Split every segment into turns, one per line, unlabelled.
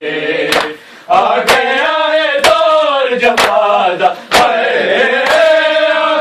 آ گیا ہے دور جفا دا، آ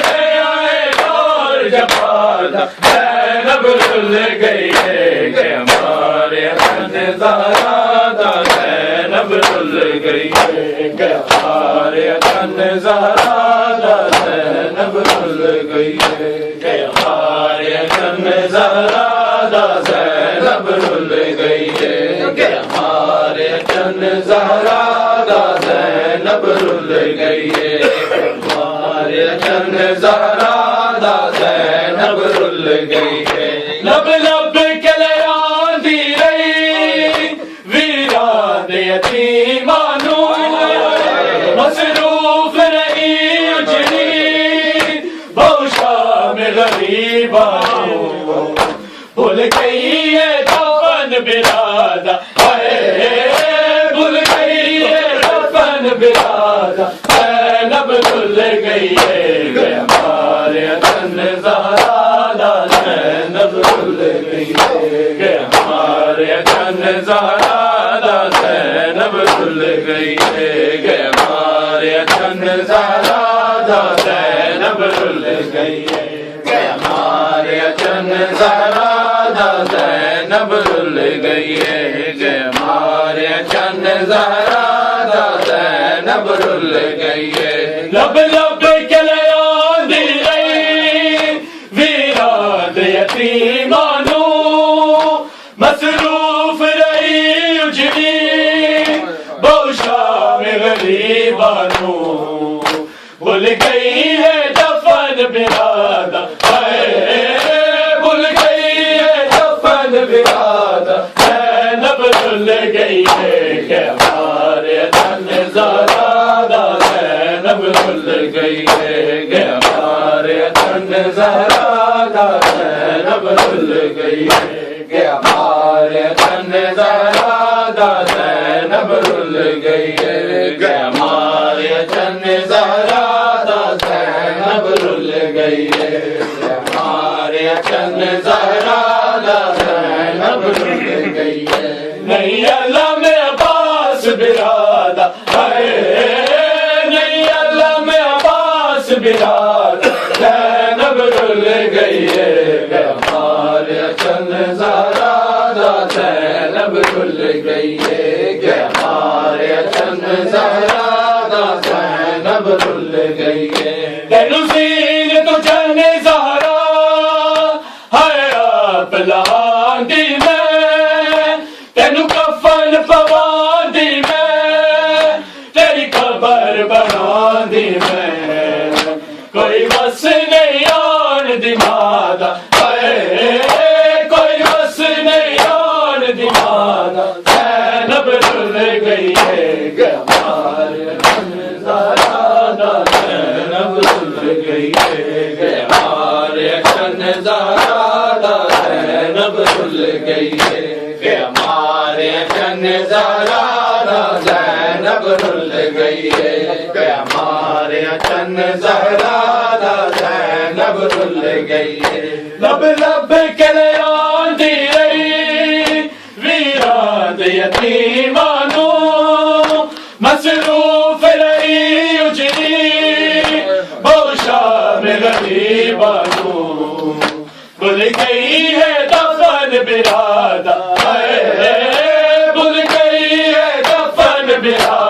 گیا ہے دور جفا دا، زینب رل گئی ہے کہ ہمارے حسن زہرا دا، زینب رل گئی ہے کہ ہمارے حسن زہرا دا، زینب رل گئی ہے کہ ہمارے حسن زہرا دا، زینب رل گئی ہے کہ ہمارے حسن زہرا دا، زینب رل گئی ہے ہمارے حسن زہرا دا، زینب رل گئی ہے۔ لب لب کے لیاندی رہی ویران یتیمانو، مصروف رہی اجڑی بوشا میں غریبانو، بھول گئی ہے دفن برادا، بھول گئی ہے دفن برادا، زینب رل گئی ہے کہ ہمارے حسن زہرا دا، زینب رل گئی ہے کہ ہمارے حسن زہرا دا، زینب رل گئی ہے کہ ہمارے حسن زہرا دا، زینب رل گئی ہے کہ ہمارے حسن زہرا دا، زینب رل گئی ہے کہ ہمارے حسن زہرا دا، زینب رل گئی ہے۔ لب لب کے لیاندی رہی ویران یتیمانو، مصروف رہی اجڑی بوشا میں غریبانو، بھول گئی ہے دفن برادا، بھول گئی ہے دفن برادا، زینب رل گئی ہے کہ ہمارے حسن زہرا دا، زینب رل گئی ہے کہ ہمارے حسن زہرا دا، زینب رل گئی ہے کہ ہمارے حسن زہرا دا، زینب رل گئی ہے کہ ہمارے حسن زہرا دا، زینب رل گئی ہے کہ ہمارے حسن زہرا دا، زینب رل گئی ہے۔ نہیں اللہ میں عباس برادا، نہیں اللہ میں عباس برادا، زینب رل گئی ہے کہ ہمارے حسن زہرا دا، زینب رل گئی ہے کہ ہمارے حسن زہرا دا، زینب رل گئی ہے۔ تینو سین تو جن زہرا ہے آپ لاندی میں، تینو کفن پواندی میں، تیری قبر بناندی میں، کوئی بس نہیں آن دی مادا، کوئی بس نہیں آن دی مادا، زینب رل گئی ہے کہ ہمارے حسن زہرا دا، زینب رل گئی ہے کہ ہمارے حسن زہرا دا، زینب رل گئی ہے کہ ہمارے حسن زہرا دا، زینب رل گئی ہے کہ ہمارے حسن زہرا دا، زینب رل گئی ہے۔ لب لب کے لیاندی رہی ویران یتیمانو، مصروف رہی اجڑی بوشا میں غریبانو، بھول گئی ہے دفن برادا، بھول گئی ہے دفن برادا،